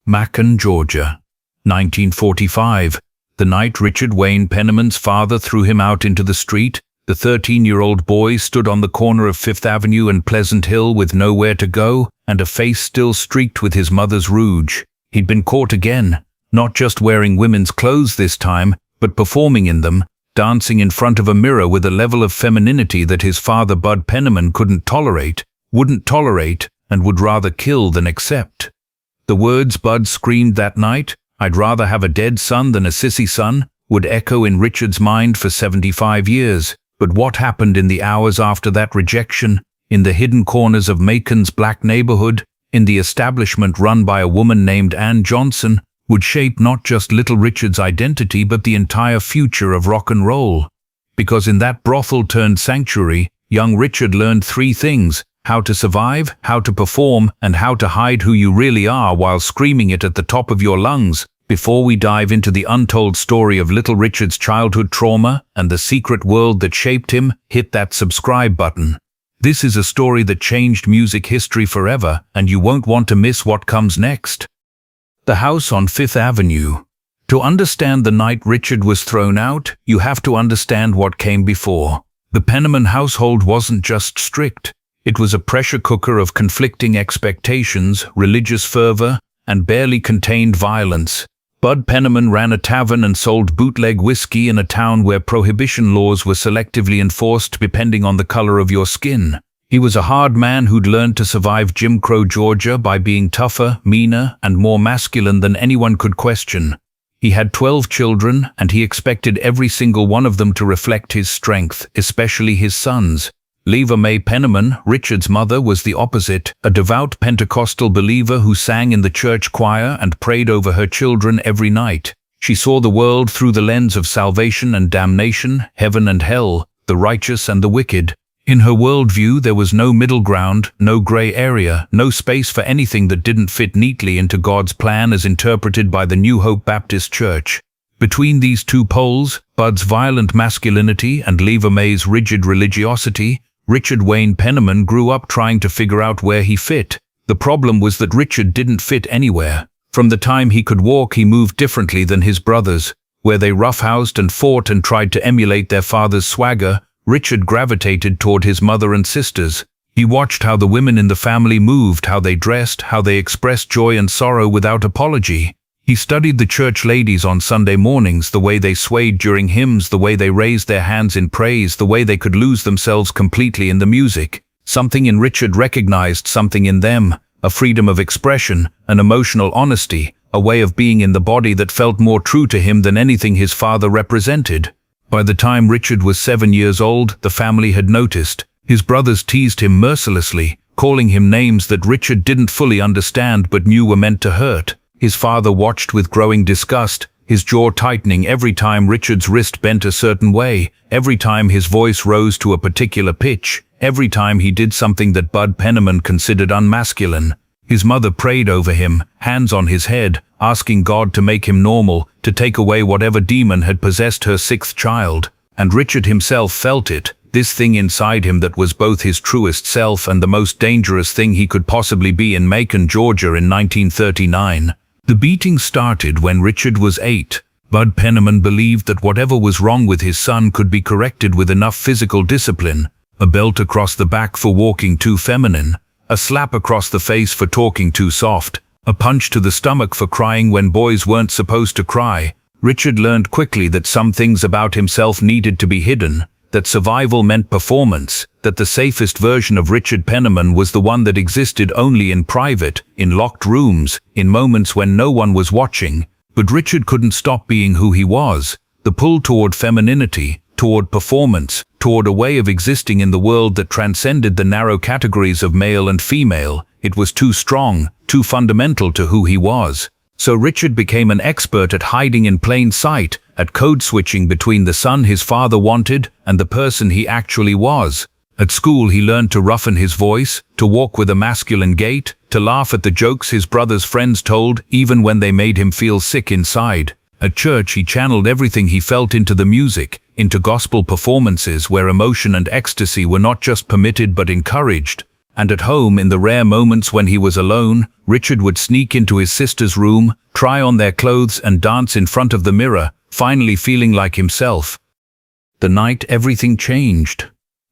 Macon, Georgia, 1945. The night Richard Wayne Penniman's father threw him out into the street, the 13-year-old boy stood on the corner of Fifth Avenue and Pleasant Hill with nowhere to go and a face still streaked with his mother's rouge. He'd been caught again, not just wearing women's clothes this time, but performing in them, dancing in front of a mirror with a level of femininity that his father Bud Penniman wouldn't tolerate, and would rather kill than accept. The words Bud screamed that night, "I'd rather have a dead son than a sissy son," would echo in Richard's mind for 75 years. But what happened in the hours after that rejection, in the hidden corners of Macon's black neighborhood, in the establishment run by a woman named Ann Johnson, would shape not just little Richard's identity but the entire future of rock and roll. Because in that brothel-turned-sanctuary, young Richard learned three things: how to survive, how to perform, and how to hide who you really are while screaming it at the top of your lungs. Before we dive into the untold story of little Richard's childhood trauma and the secret world that shaped him, hit that subscribe button. This is a story that changed music history forever, and you won't want to miss what comes next. The house on Fifth Avenue. To understand the night Richard was thrown out, you have to understand what came before. The Penniman household wasn't just strict. It was a pressure cooker of conflicting expectations, religious fervor, and barely contained violence. Bud Penniman ran a tavern and sold bootleg whiskey in a town where prohibition laws were selectively enforced depending on the color of your skin. He was a hard man who'd learned to survive Jim Crow Georgia by being tougher, meaner, and more masculine than anyone could question. He had 12 children, and he expected every single one of them to reflect his strength, especially his sons. Leva Mae Penniman, Richard's mother, was the opposite, a devout Pentecostal believer who sang in the church choir and prayed over her children every night. She saw the world through the lens of salvation and damnation, heaven and hell, the righteous and the wicked. In her worldview there was no middle ground, no gray area, no space for anything that didn't fit neatly into God's plan as interpreted by the New Hope Baptist Church. Between these two poles, Bud's violent masculinity and Leva Mae's rigid religiosity, Richard Wayne Penniman grew up trying to figure out where he fit. The problem was that Richard didn't fit anywhere. From the time he could walk, he moved differently than his brothers. Where they roughhoused and fought and tried to emulate their father's swagger, Richard gravitated toward his mother and sisters. He watched how the women in the family moved, how they dressed, how they expressed joy and sorrow without apology. He studied the church ladies on Sunday mornings, the way they swayed during hymns, the way they raised their hands in praise, the way they could lose themselves completely in the music. Something in Richard recognized something in them, a freedom of expression, an emotional honesty, a way of being in the body that felt more true to him than anything his father represented. By the time Richard was 7 years old, the family had noticed. His brothers teased him mercilessly, calling him names that Richard didn't fully understand but knew were meant to hurt. His father watched with growing disgust, his jaw tightening every time Richard's wrist bent a certain way, every time his voice rose to a particular pitch, every time he did something that Bud Penniman considered unmasculine. His mother prayed over him, hands on his head, asking God to make him normal, to take away whatever demon had possessed her sixth child. And Richard himself felt it, this thing inside him that was both his truest self and the most dangerous thing he could possibly be in Macon, Georgia in 1939. The beating started when Richard was 8. Bud Penniman believed that whatever was wrong with his son could be corrected with enough physical discipline. A belt across the back for walking too feminine, a slap across the face for talking too soft, a punch to the stomach for crying when boys weren't supposed to cry. Richard learned quickly that some things about himself needed to be hidden, that survival meant performance, that the safest version of Richard Penniman was the one that existed only in private, in locked rooms, in moments when no one was watching. But Richard couldn't stop being who he was. The pull toward femininity, toward performance, toward a way of existing in the world that transcended the narrow categories of male and female, it was too strong, too fundamental to who he was. So Richard became an expert at hiding in plain sight, at code switching between the son his father wanted and the person he actually was. At school he learned to roughen his voice, to walk with a masculine gait, to laugh at the jokes his brother's friends told, even when they made him feel sick inside. At church he channeled everything he felt into the music, into gospel performances where emotion and ecstasy were not just permitted but encouraged. and at home, in the rare moments when he was alone, Richard would sneak into his sister's room, try on their clothes and dance in front of the mirror, finally feeling like himself. The night everything changed.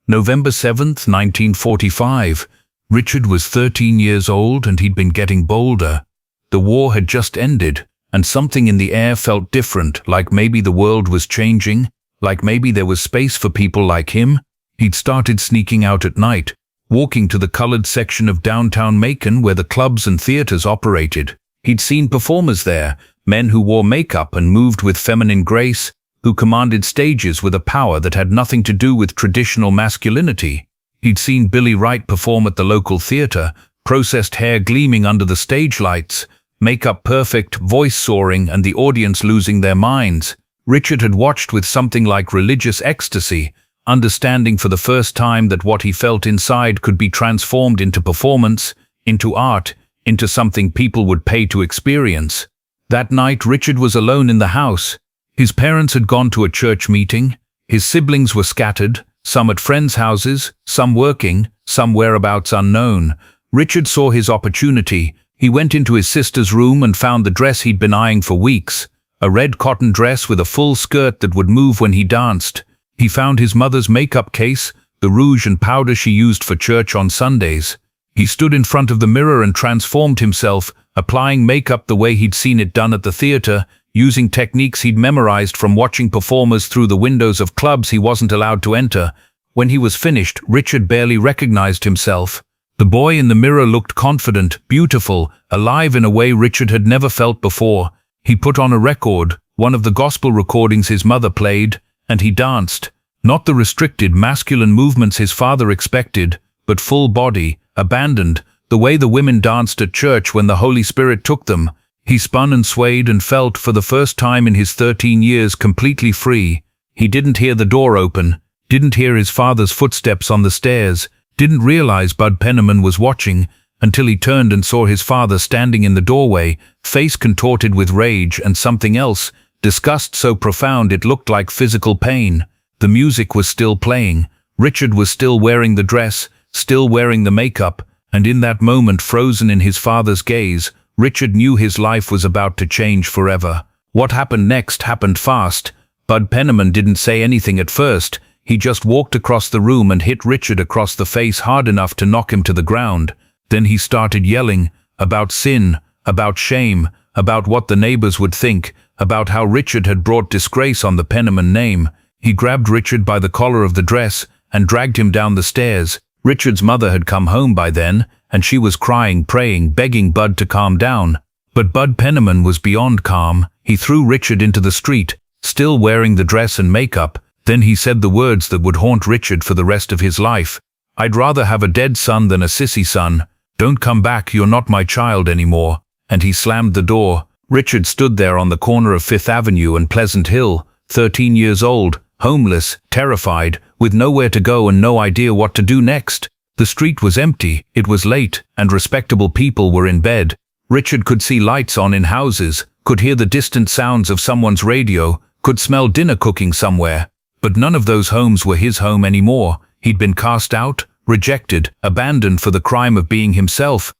November 7th, 1945. Richard was 13 years old and he'd been getting bolder. The war had just ended, and something in the air felt different, like maybe the world was changing, like maybe there was space for people like him. He'd started sneaking out at night, walking to the colored section of downtown Macon where the clubs and theaters operated. He'd seen performers there, men who wore makeup and moved with feminine grace, who commanded stages with a power that had nothing to do with traditional masculinity. He'd seen Billy Wright perform at the local theater, processed hair gleaming under the stage lights, makeup perfect, voice soaring, and the audience losing their minds. Richard had watched with something like religious ecstasy, understanding for the first time that what he felt inside could be transformed into performance, into art, into something people would pay to experience. That night, Richard was alone in the house. His parents had gone to a church meeting. His siblings were scattered, some at friends' houses, some working, some whereabouts unknown. Richard saw his opportunity. He went into his sister's room and found the dress he'd been eyeing for weeks, a red cotton dress with a full skirt that would move when he danced. He found his mother's makeup case, the rouge and powder she used for church on Sundays. He stood in front of the mirror and transformed himself, applying makeup the way he'd seen it done at the theater, using techniques he'd memorized from watching performers through the windows of clubs he wasn't allowed to enter. When he was finished, Richard barely recognized himself. The boy in the mirror looked confident, beautiful, alive in a way Richard had never felt before. He put on a record, one of the gospel recordings his mother played, and he danced. Not the restricted masculine movements his father expected, but full body, abandoned, the way the women danced at church when the Holy Spirit took them. He spun and swayed and felt, for the first time in his 13 years, completely free. He didn't hear the door open, didn't hear his father's footsteps on the stairs, didn't realize Bud Penniman was watching, until he turned and saw his father standing in the doorway, face contorted with rage and something else, disgust so profound it looked like physical pain. The music was still playing. Richard was still wearing the dress, still wearing the makeup, and in that moment, frozen in his father's gaze, Richard knew his life was about to change forever. What happened next happened fast. Bud Penniman didn't say anything at first. He just walked across the room and hit Richard across the face hard enough to knock him to the ground. Then he started yelling about sin, about shame, about what the neighbors would think, about how Richard had brought disgrace on the Penniman name. He grabbed Richard by the collar of the dress and dragged him down the stairs. Richard's mother had come home by then, and she was crying, praying, begging Bud to calm down. But Bud Penniman was beyond calm. He threw Richard into the street, still wearing the dress and makeup. Then he said the words that would haunt Richard for the rest of his life. "I'd rather have a dead son than a sissy son. Don't come back, you're not my child anymore." And he slammed the door. Richard stood there on the corner of 5th Avenue and Pleasant Hill, 13 years old, homeless, terrified, with nowhere to go and no idea what to do next. The street was empty, it was late, and respectable people were in bed. Richard could see lights on in houses, could hear the distant sounds of someone's radio, could smell dinner cooking somewhere. But none of those homes were his home anymore. He'd been cast out, rejected, abandoned for the crime of being himself.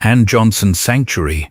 Ann Johnson's sanctuary.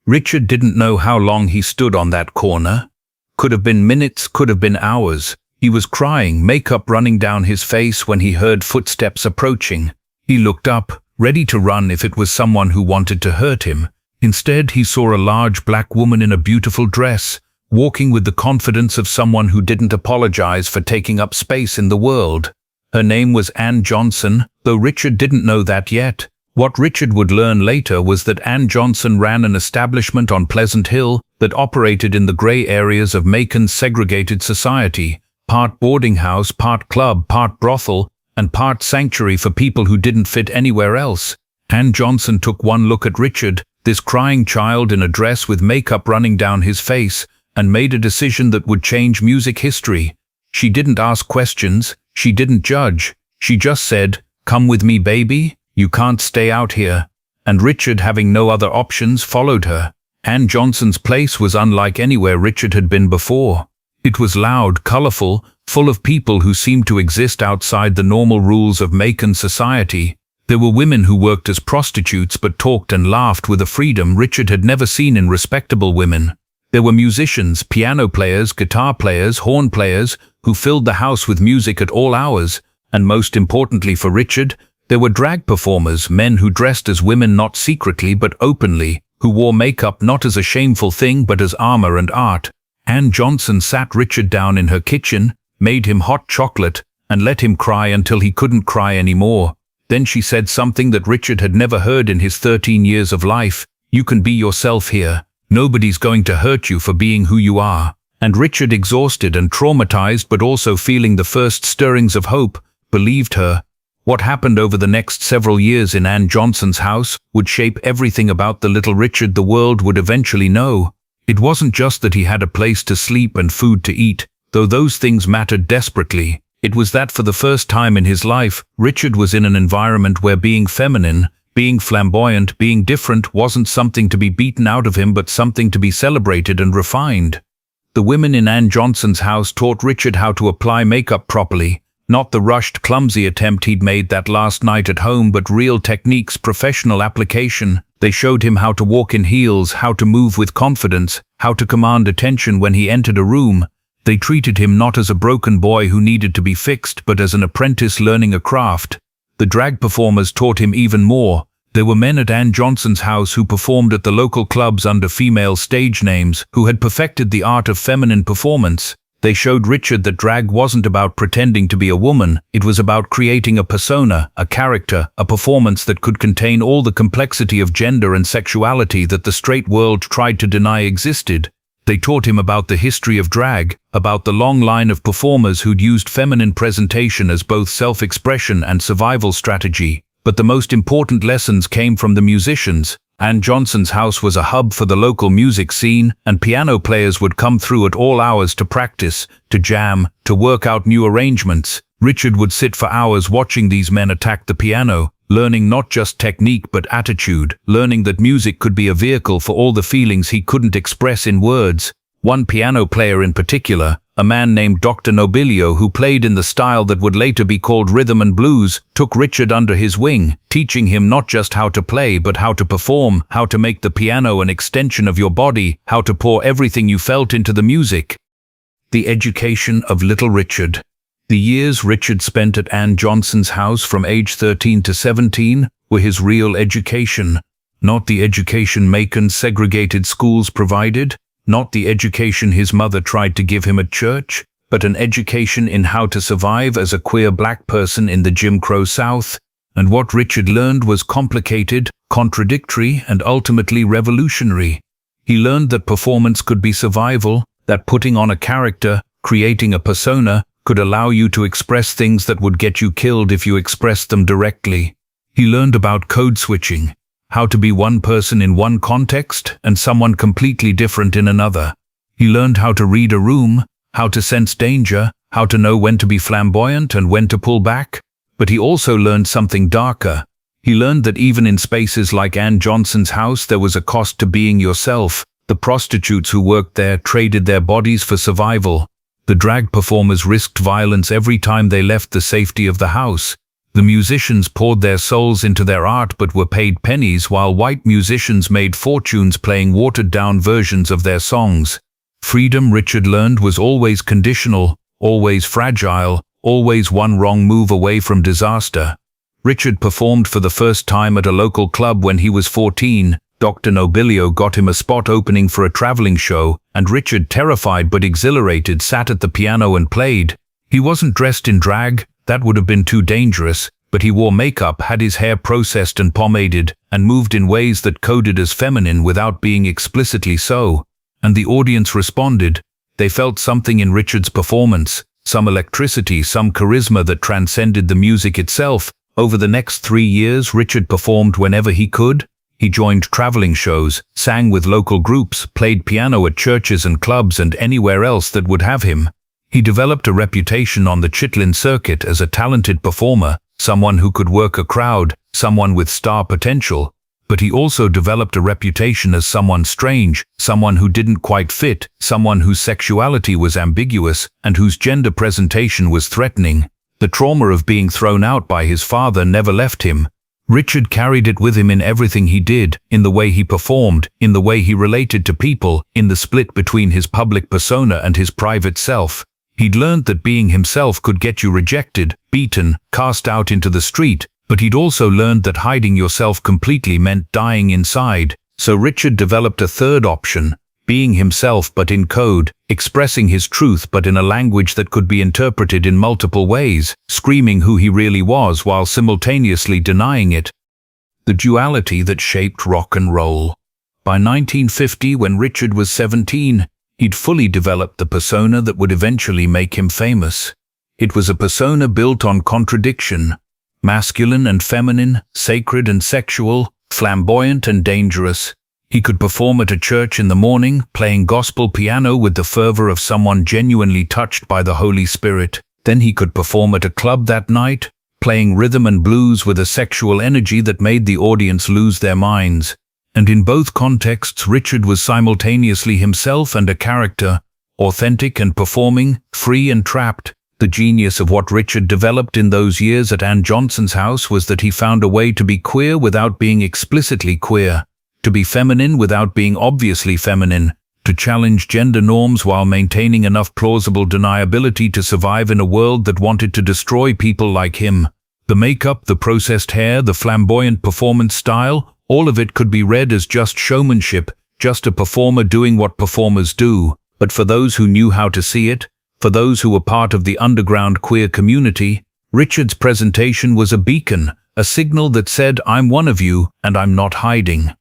Richard didn't know how long he stood on that corner. Could have been minutes, could have been hours. He was crying, makeup running down his face when he heard footsteps approaching. He looked up, ready to run if it was someone who wanted to hurt him. Instead, he saw a large black woman in a beautiful dress, walking with the confidence of someone who didn't apologize for taking up space in the world. Her name was Ann Johnson, though Richard didn't know that yet. What Richard would learn later was that Ann Johnson ran an establishment on Pleasant Hill that operated in the gray areas of Macon's segregated society, part boarding house, part club, part brothel, and part sanctuary for people who didn't fit anywhere else. Ann Johnson took one look at Richard, this crying child in a dress with makeup running down his face, and made a decision that would change music history. She didn't ask questions, she didn't judge, she just said, "Come with me, baby, you can't stay out here." And Richard, having no other options, followed her. Ann Johnson's place was unlike anywhere Richard had been before. It was loud, colorful, full of people who seemed to exist outside the normal rules of Macon society. There were women who worked as prostitutes but talked and laughed with a freedom Richard had never seen in respectable women. There were musicians, piano players, guitar players, horn players, who filled the house with music at all hours, and most importantly for Richard, there were drag performers, men who dressed as women not secretly but openly, who wore makeup not as a shameful thing but as armor and art. Ann Johnson sat Richard down in her kitchen, made him hot chocolate, and let him cry until he couldn't cry anymore. Then she said something that Richard had never heard in his 13 years of life. "You can be yourself here. Nobody's going to hurt you for being who you are." And Richard, exhausted and traumatized but also feeling the first stirrings of hope, believed her. What happened over the next several years in Ann Johnson's house would shape everything about the little Richard the world would eventually know. It wasn't just that he had a place to sleep and food to eat, though those things mattered desperately. It was that for the first time in his life, Richard was in an environment where being feminine, being flamboyant, being different wasn't something to be beaten out of him but something to be celebrated and refined. The women in Ann Johnson's house taught Richard how to apply makeup properly, not the rushed, clumsy attempt he'd made that last night at home, but real techniques, professional application. They showed him how to walk in heels, how to move with confidence, how to command attention when he entered a room. They treated him not as a broken boy who needed to be fixed, but as an apprentice learning a craft. The drag performers taught him even more. There were men at Ann Johnson's house who performed at the local clubs under female stage names, who had perfected the art of feminine performance. They showed Richard that drag wasn't about pretending to be a woman, it was about creating a persona, a character, a performance that could contain all the complexity of gender and sexuality that the straight world tried to deny existed. They taught him about the history of drag, about the long line of performers who'd used feminine presentation as both self-expression and survival strategy. But the most important lessons came from the musicians. Ann Johnson's house was a hub for the local music scene, and piano players would come through at all hours to practice, to jam, to work out new arrangements. Richard would sit for hours watching these men attack the piano, learning not just technique but attitude, learning that music could be a vehicle for all the feelings he couldn't express in words. One piano player in particular, a man named Dr. Nobilio, who played in the style that would later be called rhythm and blues, took Richard under his wing, teaching him not just how to play but how to perform, how to make the piano an extension of your body, how to pour everything you felt into the music. The education of little Richard. The years Richard spent at Ann Johnson's house from age 13 to 17 were his real education, not the education Macon's segregated schools provided, not the education his mother tried to give him at church, but an education in how to survive as a queer black person in the Jim Crow South. And what Richard learned was complicated, contradictory, and ultimately revolutionary. He learned that performance could be survival, that putting on a character, creating a persona, could allow you to express things that would get you killed if you expressed them directly. He learned about code switching, how to be one person in one context and someone completely different in another. He learned how to read a room, how to sense danger, how to know when to be flamboyant and when to pull back. But he also learned something darker. He learned that even in spaces like Ann Johnson's house there was a cost to being yourself. The prostitutes who worked there traded their bodies for survival. The drag performers risked violence every time they left the safety of the house. The musicians poured their souls into their art but were paid pennies, while white musicians made fortunes playing watered-down versions of their songs. Freedom, Richard learned, was always conditional, always fragile, always one wrong move away from disaster. Richard performed for the first time at a local club when he was 14. Dr. Nobilio got him a spot opening for a traveling show, and Richard, terrified but exhilarated, sat at the piano and played. He wasn't dressed in drag, that would have been too dangerous, but he wore makeup, had his hair processed and pomaded, and moved in ways that coded as feminine without being explicitly so. And the audience responded. They felt something in Richard's performance, some electricity, some charisma that transcended the music itself. Over the next 3 years, Richard performed whenever he could. He joined traveling shows, sang with local groups, played piano at churches and clubs and anywhere else that would have him. He developed a reputation on the Chitlin circuit as a talented performer, someone who could work a crowd, someone with star potential. But he also developed a reputation as someone strange, someone who didn't quite fit, someone whose sexuality was ambiguous, and whose gender presentation was threatening. The trauma of being thrown out by his father never left him. Richard carried it with him in everything he did, in the way he performed, in the way he related to people, in the split between his public persona and his private self. He'd learned that being himself could get you rejected, beaten, cast out into the street, but he'd also learned that hiding yourself completely meant dying inside. So Richard developed a third option, being himself but in code, expressing his truth but in a language that could be interpreted in multiple ways, screaming who he really was while simultaneously denying it. The duality that shaped rock and roll. By 1950, when Richard was 17, he'd fully developed the persona that would eventually make him famous. It was a persona built on contradiction, masculine and feminine, sacred and sexual, flamboyant and dangerous. He could perform at a church in the morning, playing gospel piano with the fervor of someone genuinely touched by the Holy Spirit. Then he could perform at a club that night, playing rhythm and blues with a sexual energy that made the audience lose their minds. And in both contexts, Richard was simultaneously himself and a character, authentic and performing, free and trapped. The genius of what Richard developed in those years at Ann Johnson's house was that he found a way to be queer without being explicitly queer, to be feminine without being obviously feminine, to challenge gender norms while maintaining enough plausible deniability to survive in a world that wanted to destroy people like him. The makeup, the processed hair, the flamboyant performance style, all of it could be read as just showmanship, just a performer doing what performers do. But for those who knew how to see it, for those who were part of the underground queer community, Richard's presentation was a beacon, a signal that said, "I'm one of you, and I'm not hiding."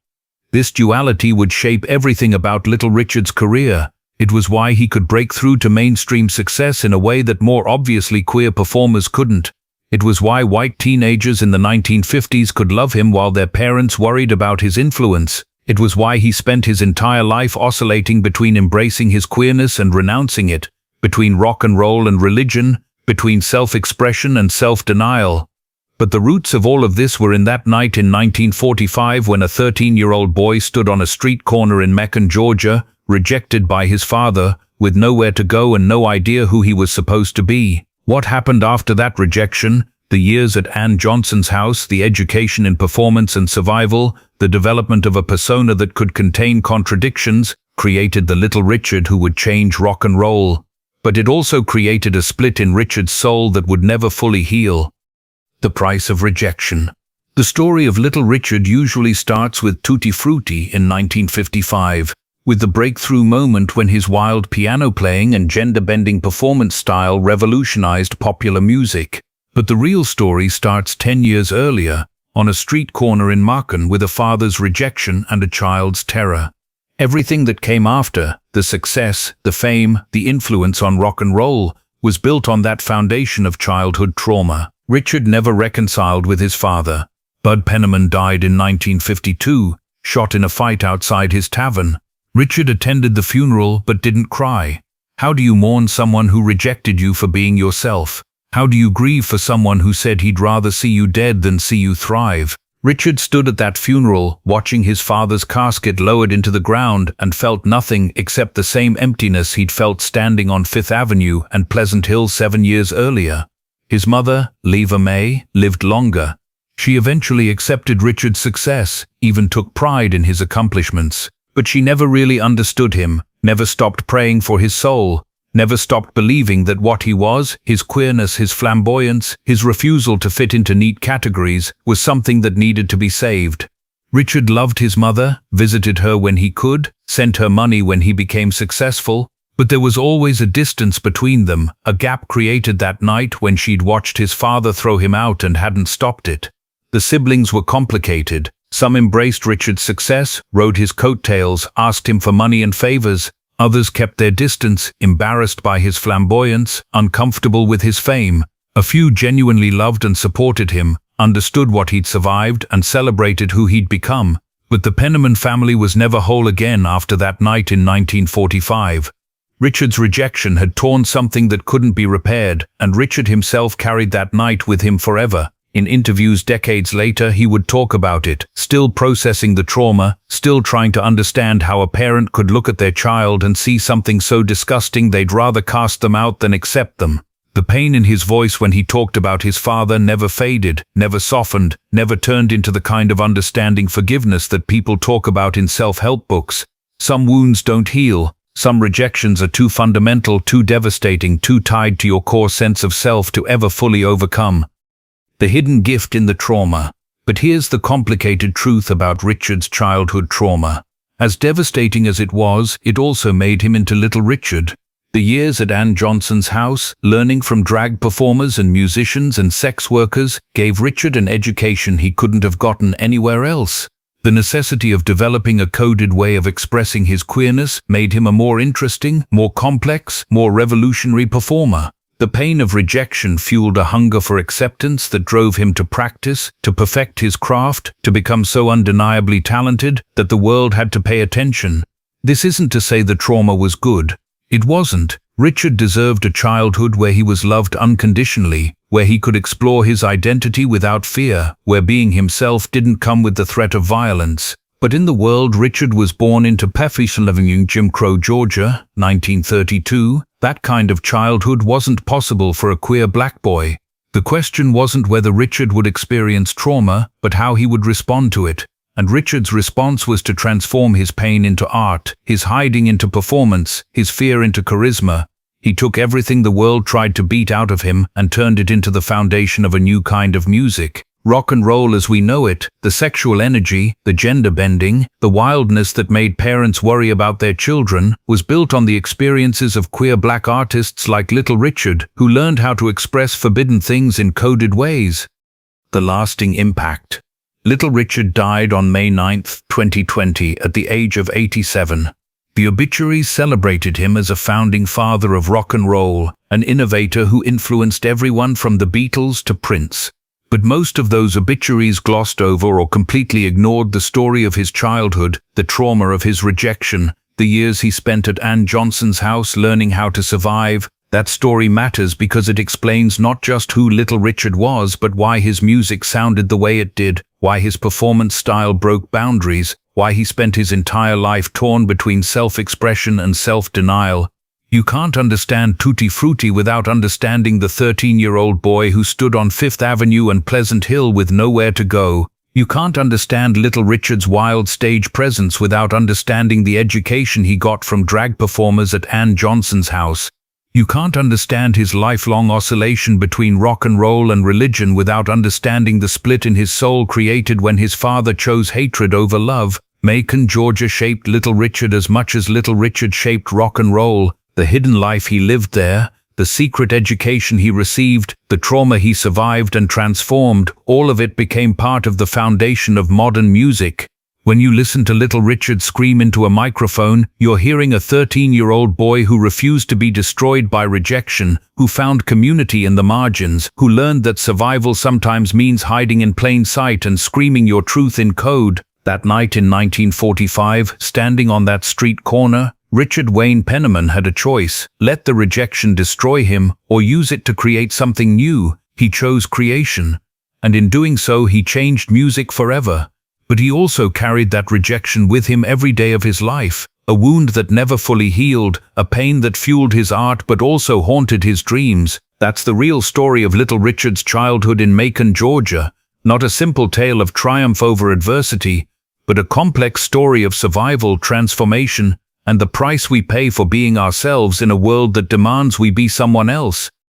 This duality would shape everything about Little Richard's career. It was why he could break through to mainstream success in a way that more obviously queer performers couldn't. It was why white teenagers in the 1950s could love him while their parents worried about his influence. It was why he spent his entire life oscillating between embracing his queerness and renouncing it, between rock and roll and religion, between self-expression and self-denial. But the roots of all of this were in that night in 1945 when a 13-year-old boy stood on a street corner in Macon, Georgia, rejected by his father, with nowhere to go and no idea who he was supposed to be. What happened after that rejection? The years at Ann Johnson's house, the education in performance and survival, the development of a persona that could contain contradictions, created the Little Richard who would change rock and roll. But it also created a split in Richard's soul that would never fully heal. The price of rejection. The story of Little Richard usually starts with Tutti Frutti in 1955, with the breakthrough moment when his wild piano playing and gender-bending performance style revolutionized popular music. But the real story starts 10 years earlier, on a street corner in Macon with a father's rejection and a child's terror. Everything that came after, the success, the fame, the influence on rock and roll, was built on that foundation of childhood trauma. Richard never reconciled with his father. Bud Penniman died in 1952, shot in a fight outside his tavern. Richard attended the funeral but didn't cry. How do you mourn someone who rejected you for being yourself? How do you grieve for someone who said he'd rather see you dead than see you thrive? Richard stood at that funeral, watching his father's casket lowered into the ground, and felt nothing except the same emptiness he'd felt standing on Fifth Avenue and Pleasant Hill 7 years earlier. His mother, Leva May, lived longer. She eventually accepted Richard's success, even took pride in his accomplishments. But she never really understood him, never stopped praying for his soul, never stopped believing that what he was, his queerness, his flamboyance, his refusal to fit into neat categories, was something that needed to be saved. Richard loved his mother, visited her when he could, sent her money when he became successful, but there was always a distance between them, a gap created that night when she'd watched his father throw him out and hadn't stopped it. The siblings were complicated. Some embraced Richard's success, rode his coattails, asked him for money and favors. Others kept their distance, embarrassed by his flamboyance, uncomfortable with his fame. A few genuinely loved and supported him, understood what he'd survived, and celebrated who he'd become. But the Penniman family was never whole again after that night in 1945. Richard's rejection had torn something that couldn't be repaired, and Richard himself carried that night with him forever. In interviews decades later, he would talk about it, still processing the trauma, still trying to understand how a parent could look at their child and see something so disgusting they'd rather cast them out than accept them. The pain in his voice when he talked about his father never faded, never softened, never turned into the kind of understanding forgiveness that people talk about in self-help books. Some wounds don't heal. Some rejections are too fundamental, too devastating, too tied to your core sense of self to ever fully overcome. The hidden gift in the trauma. But here's the complicated truth about Richard's childhood trauma. As devastating as it was, it also made him into Little Richard. The years at Ann Johnson's house, learning from drag performers and musicians and sex workers, gave Richard an education he couldn't have gotten anywhere else. The necessity of developing a coded way of expressing his queerness made him a more interesting, more complex, more revolutionary performer. The pain of rejection fueled a hunger for acceptance that drove him to practice, to perfect his craft, to become so undeniably talented that the world had to pay attention. This isn't to say the trauma was good. It wasn't. Richard deserved a childhood where he was loved unconditionally, where he could explore his identity without fear, where being himself didn't come with the threat of violence. But in the world Richard was born into Pennsylvania, Jim Crow, Georgia, 1932, that kind of childhood wasn't possible for a queer black boy. The question wasn't whether Richard would experience trauma, but how he would respond to it. And Richard's response was to transform his pain into art, his hiding into performance, his fear into charisma. He took everything the world tried to beat out of him and turned it into the foundation of a new kind of music. Rock and roll as we know it, the sexual energy, the gender bending, the wildness that made parents worry about their children, was built on the experiences of queer black artists like Little Richard, who learned how to express forbidden things in coded ways. The lasting impact. Little Richard died on May 9, 2020, at the age of 87. The obituaries celebrated him as a founding father of rock and roll, an innovator who influenced everyone from the Beatles to Prince. But most of those obituaries glossed over or completely ignored the story of his childhood, the trauma of his rejection, the years he spent at Ann Johnson's house learning how to survive. That story matters because it explains not just who Little Richard was, but why his music sounded the way it did, why his performance style broke boundaries, why he spent his entire life torn between self-expression and self-denial. You can't understand Tutti Frutti without understanding the 13-year-old boy who stood on Fifth Avenue and Pleasant Hill with nowhere to go. You can't understand Little Richard's wild stage presence without understanding the education he got from drag performers at Ann Johnson's house. You can't understand his lifelong oscillation between rock and roll and religion without understanding the split in his soul created when his father chose hatred over love. Macon, Georgia shaped Little Richard as much as Little Richard shaped rock and roll. The hidden life he lived there, the secret education he received, the trauma he survived and transformed, all of it became part of the foundation of modern music. When you listen to Little Richard scream into a microphone, you're hearing a 13-year-old boy who refused to be destroyed by rejection, who found community in the margins, who learned that survival sometimes means hiding in plain sight and screaming your truth in code. That night in 1945, standing on that street corner, Richard Wayne Penniman had a choice: let the rejection destroy him, or use it to create something new. He chose creation. And in doing so, he changed music forever. But he also carried that rejection with him every day of his life, a wound that never fully healed, a pain that fueled his art but also haunted his dreams. That's the real story of Little Richard's childhood in Macon, Georgia. Not a simple tale of triumph over adversity, but a complex story of survival, transformation, and the price we pay for being ourselves in a world that demands we be someone else.